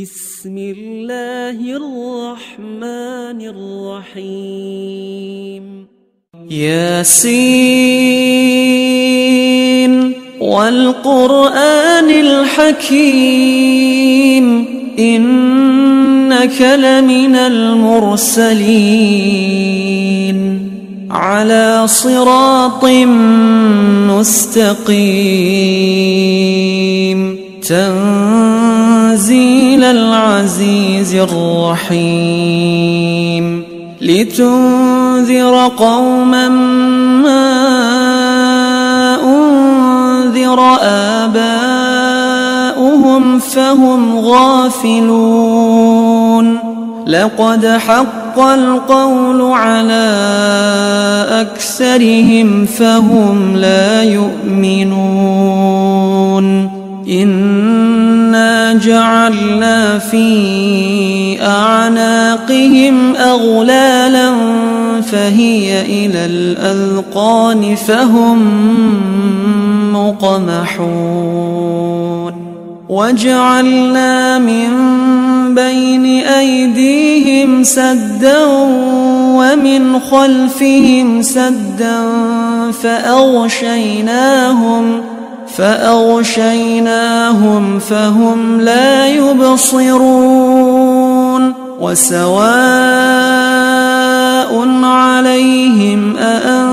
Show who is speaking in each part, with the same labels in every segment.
Speaker 1: بسم الله الرحمن الرحيم ياسين والقرآن الحكيم إنك لمن المرسلين على صراط مستقيم تنزيل العزيز الرحيم لتنذر قوما ما أنذر آباؤهم فهم غافلون لقد حق القول على أكثرهم فهم لا يؤمنون إنا جعلنا في أعناقهم أغلالا فهي إلى الأذقان فهم مقمحون وجعلنا من بين أيديهم سدا ومن خلفهم سدا فأغشيناهم فهم لا يبصرون وسواء عليهم أأنذرتهم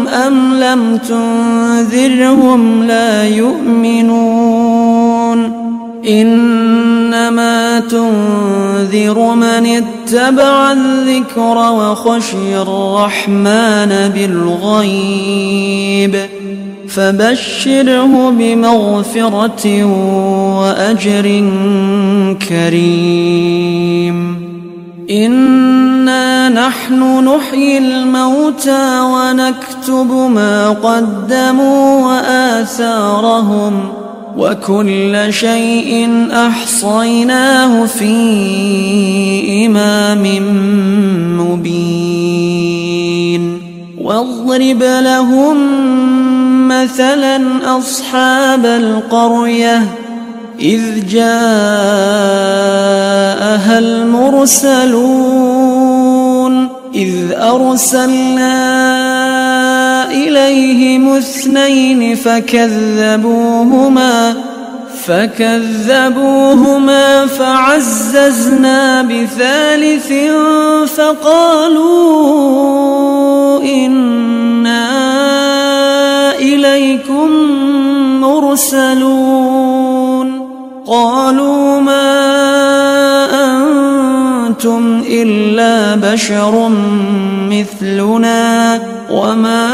Speaker 1: أم لم تنذرهم لا يؤمنون إنما تنذر من اتبع الذكر وخشي الرحمن بالغيب فبشره بمغفرة وأجر كريم إنا نحن نحيي الموتى ونكتب ما قدموا وآثارهم وكل شيء أحصيناه في إمام مبين واضرب لهم مثلا أصحاب القرية إذ جاءها المرسلون إذ أرسلنا إليهم 2 فكذبوهما فعززنا ب3 فقالوا إنا إليكم مرسلون قالوا ما أنتم إلا بشر مثلنا وما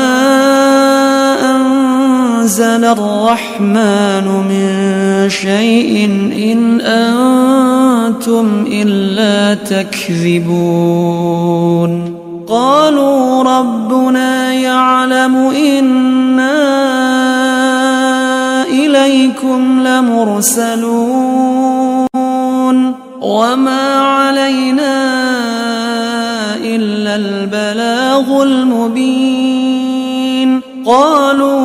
Speaker 1: أنزل الرحمن من شيء إن أنتم إلا تكذبون قالوا ربنا يعلم إنا إليكم لمرسلون وما علينا إلا البلاغ المبين قالوا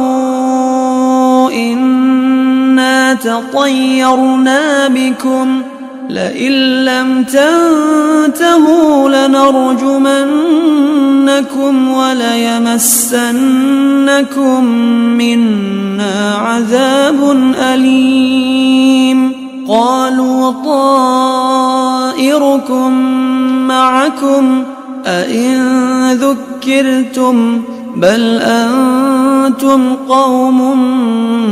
Speaker 1: إنا تطيرنا بكم لئن لم تنتهوا لنرجمنكم وليمسنكم منا عذاب أليم قالوا طائركم معكم أئن ذكرتم بل أنتم قوم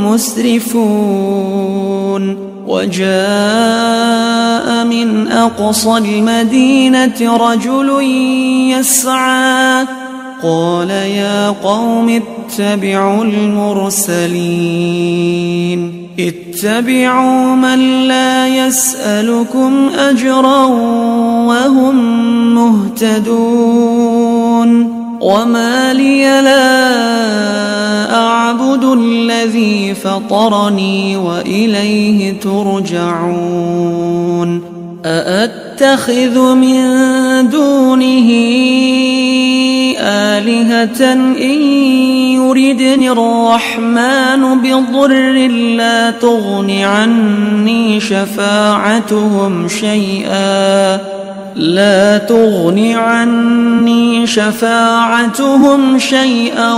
Speaker 1: مسرفون وجاء من أقصى المدينة رجل يسعى قال يا قوم اتبعوا المرسلين اتبعوا من لا يسألكم أجرا وهم مهتدون وما لي لا أعبد الذي فطرني وإليه ترجعون أأتخذ من دونه آلهة إن يردني الرحمن بضر لا تغن عني شفاعتهم شيئا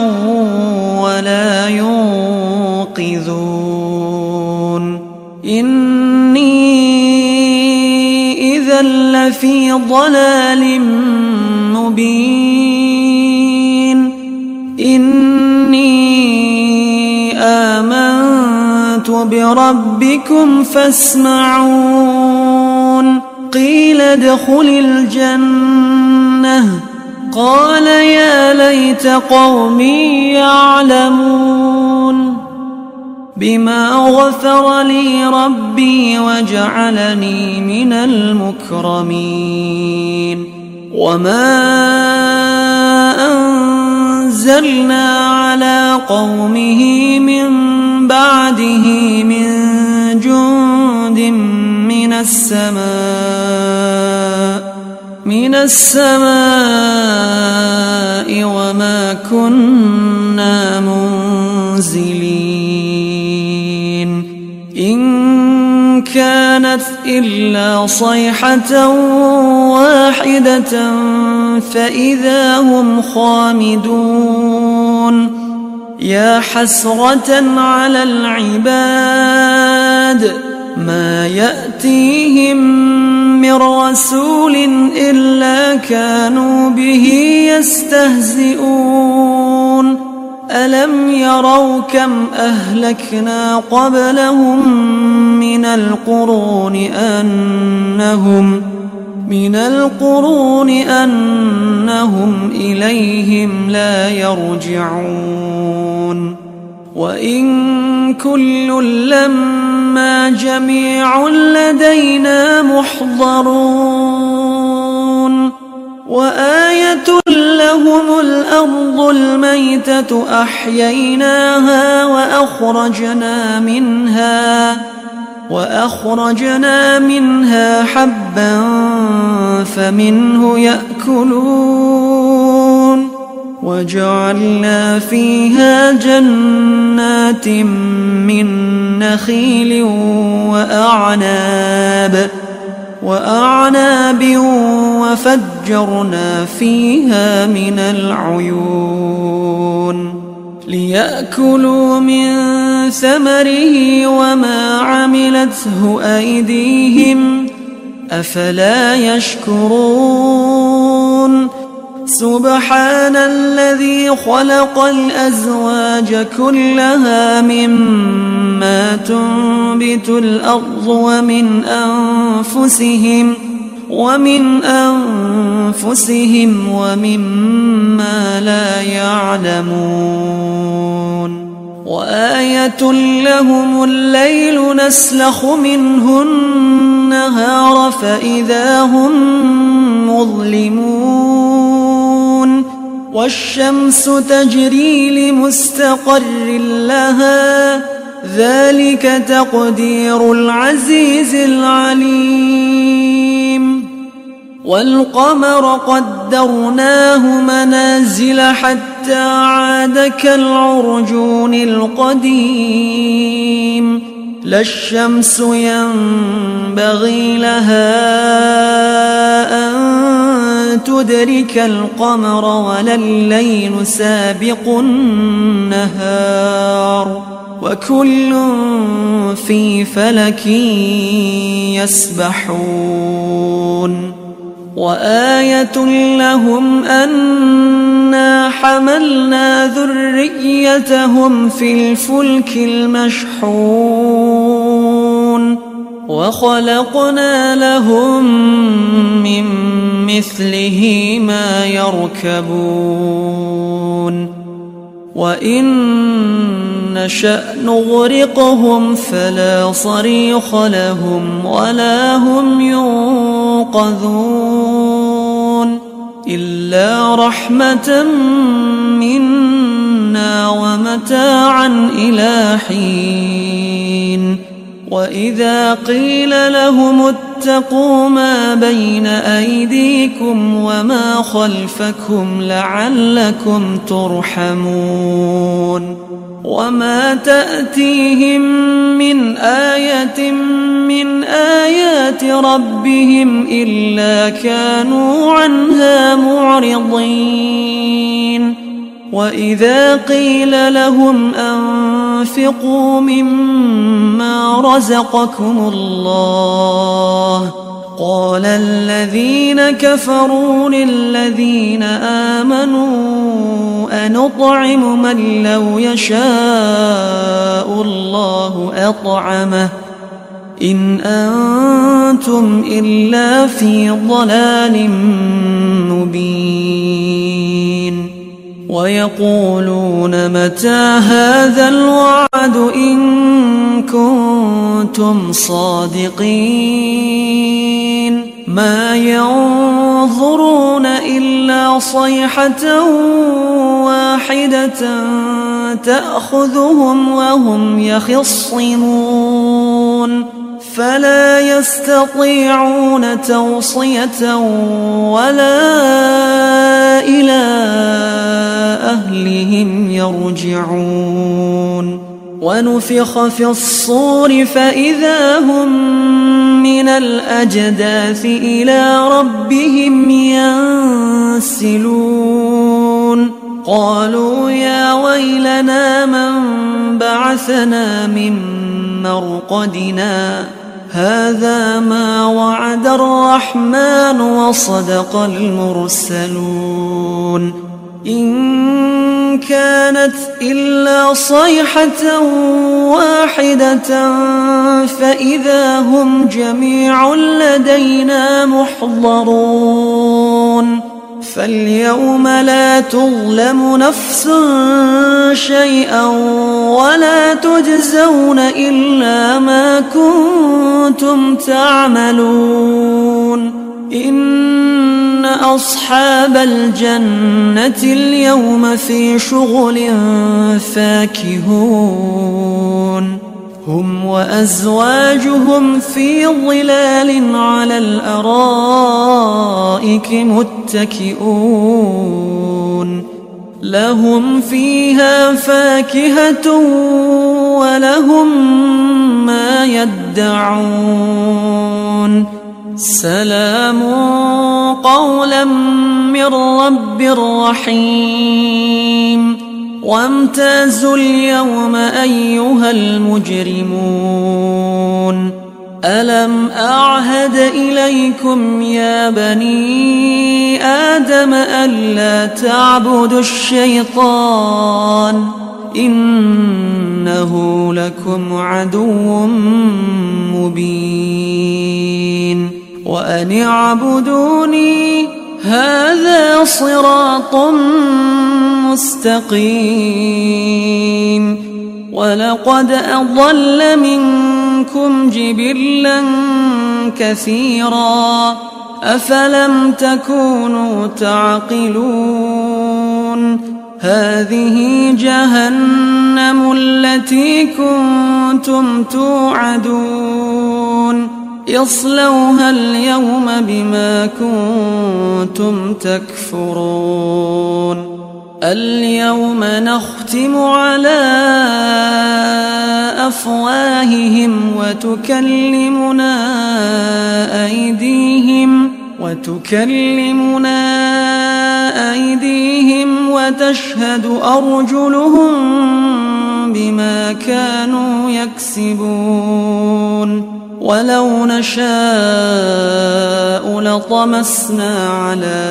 Speaker 1: ولا ينقذون إني إذا لفي ضلال مبين إني آمنت بربكم فاسمعون قيل ادخل الجنة قال يا ليت قومي يعلمون بما غفر لي ربي وجعلني من المكرمين وما أنزلنا على قومه من بعده من جند من السماء وما كنا منزلين إن كانت إلا صيحة واحدة فإذا هم خامدون يا حسرة على العباد ما يأتيهم من رسول إلا كانوا به يستهزئون ألم يروا كم أهلكنا قبلهم من القرون أنهم إليهم لا يرجعون وإن كل لما جميع لدينا محضرون وآية لهم الأرض الميتة أحييناها وأخرجنا منها حبا فمنه يأكلون وجعلنا فيها جنات من نخيل وأعناب وفجرنا فيها من العيون ليأكلوا من ثمره وما عملته أيديهم أفلا يشكرون سبحان الذي خلق الأزواج كلها مما تنبت الأرض ومن أنفسهم ومما لا يعلمون وآية لهم الليل نسلخ منه النهار فإذا هم مظلمون والشمس تجري لمستقر لها ذلك تقدير العزيز العليم والقمر قدرناه منازل حتى عاد كالعرجون القديم لا الشمس ينبغي لها أن تدرك القمر ولا الليل سابق النهار وكل في فلك يسبحون وآية لهم أنا حملنا ذريتهم في الفلك المشحون وخلقنا لهم من مثله ما يركبون وإن نشأ نغرقهم فلا صريخ لهم ولا هم ينقذون إلا رحمة منا ومتاعا إلى حين وإذا قيل لهم اتقوا ما بين أيديكم وما خلفكم لعلكم ترحمون وما تأتيهم من آية من آيات ربهم إلا كانوا عنها معرضين وإذا قيل لهم أنفقوا مما رزقكم الله قال الذين كفروا للذين آمنوا أنطعم من لو يشاء الله أطعمه إن أنتم إلا في ضلال مبين ويقولون متى هذا الوعد إن كنتم صادقين ما ينظرون إلا صيحة واحدة تأخذهم وهم يخصمون فلا يستطيعون توصية ولا إلى أهلهم يرجعون ونفخ في الصور فإذا هم من الأجداث إلى ربهم ينسلون قالوا يا ويلنا من بعثنا من مرقدنا هذا ما وعد الرحمن وصدق المرسلون إن كانت إلا صيحة واحدة فإذا هم جميع لدينا محضرون فاليوم لا تظلم نفس شيئا ولا تجزون إلا ما كنتم تعملون إن أصحاب الجنة اليوم في شغل فاكهون هم وأزواجهم في ظلال على الأرائك متكئون لهم فيها فاكهة ولهم ما يدعون سلام قولا من رب رحيم وامتازوا اليوم أيها المجرمون ألم أعهد إليكم يا بني آدم ألا تعبدوا الشيطان إنه لكم عدو مبين وأن اعبدوني هذا صراط مستقيم ولقد أضل منكم جبلا كثيرا أفلم تكونوا تعقلون هذه جهنم التي كنتم توعدون اصلوها اليوم بما كنتم تكفرون اليوم نختم على أفواههم وتكلمنا أيديهم وتشهد أرجلهم بما كانوا يكسبون ولو نشاء لطمسنا على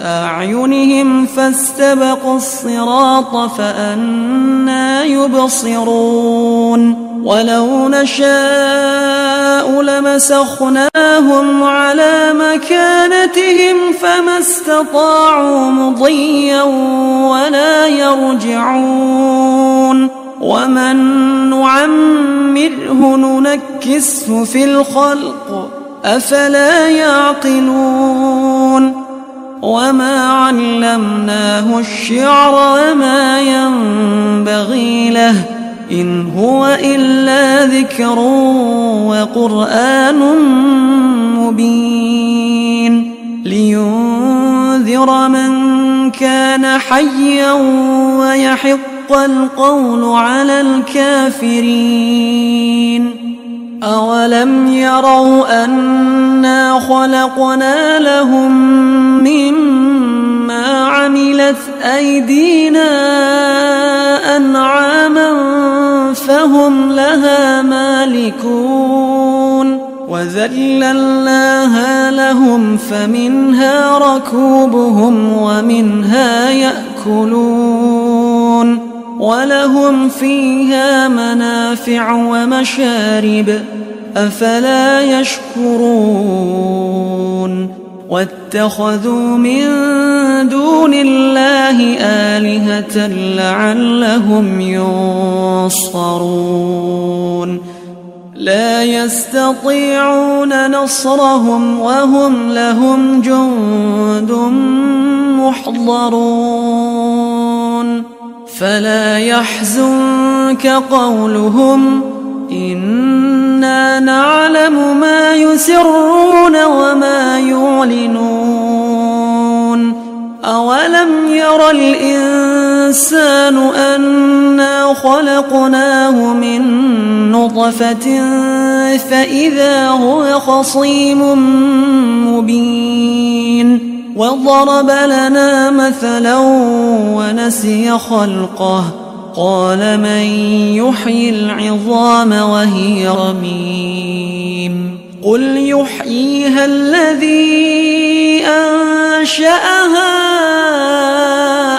Speaker 1: أعينهم فاستبقوا الصراط فأنى يبصرون ولو نشاء لمسخناهم على مكانتهم فما استطاعوا مضيا ولا يرجعون ومن نعمره ننكسه في الخلق أفلا يعقلون وما علمناه الشعر وما ينبغي له إن هو إلا ذكر وقرآن مبين لينذر من كان حيا ويحق القول على الكافرين. أولم يروا أنا خلقنا لهم مما عملت أيدينا أنعاما فهم لها مالكون وذللناها لهم فمنها ركوبهم ومنها يأكلون ولهم فيها منافع ومشارب أفلا يشكرون واتخذوا من دون الله آلهة لعلهم ينصرون لا يستطيعون نصرهم وهم لهم جند محضرون فلا يحزنك قولهم إنا نعلم ما يسرون وما يعلنون أولم ير الإنسان أنا خلقناه من نطفة فإذا هو خصيم مبين وضرب لنا مثلا ونسي خلقه قال من يحيي العظام وهي رميم قل يحييها الذي أنشأها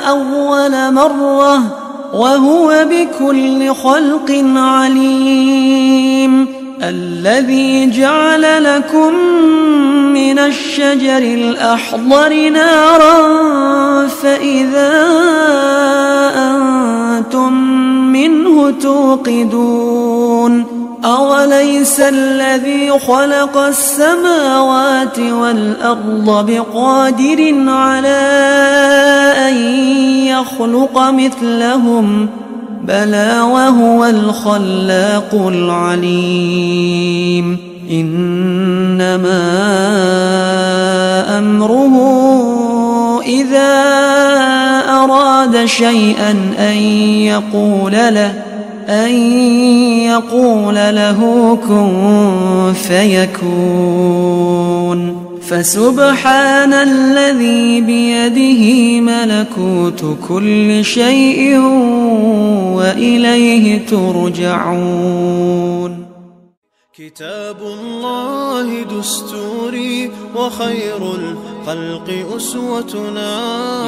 Speaker 1: أول مرة وهو بكل خلق عليم الذي جعل لكم من الشجر الأخضر نارا فإذا أنتم منه توقدون أوليس الذي خلق السماوات والأرض بقادر على أن يخلق مثلهم بلى وهو الخلاق العليم إنما أمره إذا أراد شيئا أن يقول له كن فيكون فسبحان الذي بيده ملكوت كل شيء وإليه ترجعون
Speaker 2: كتاب الله دستوري وخير الخلق أسوتنا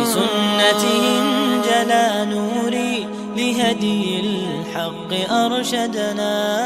Speaker 3: بسنته انجلى نوري لهدي الحق أرشدنا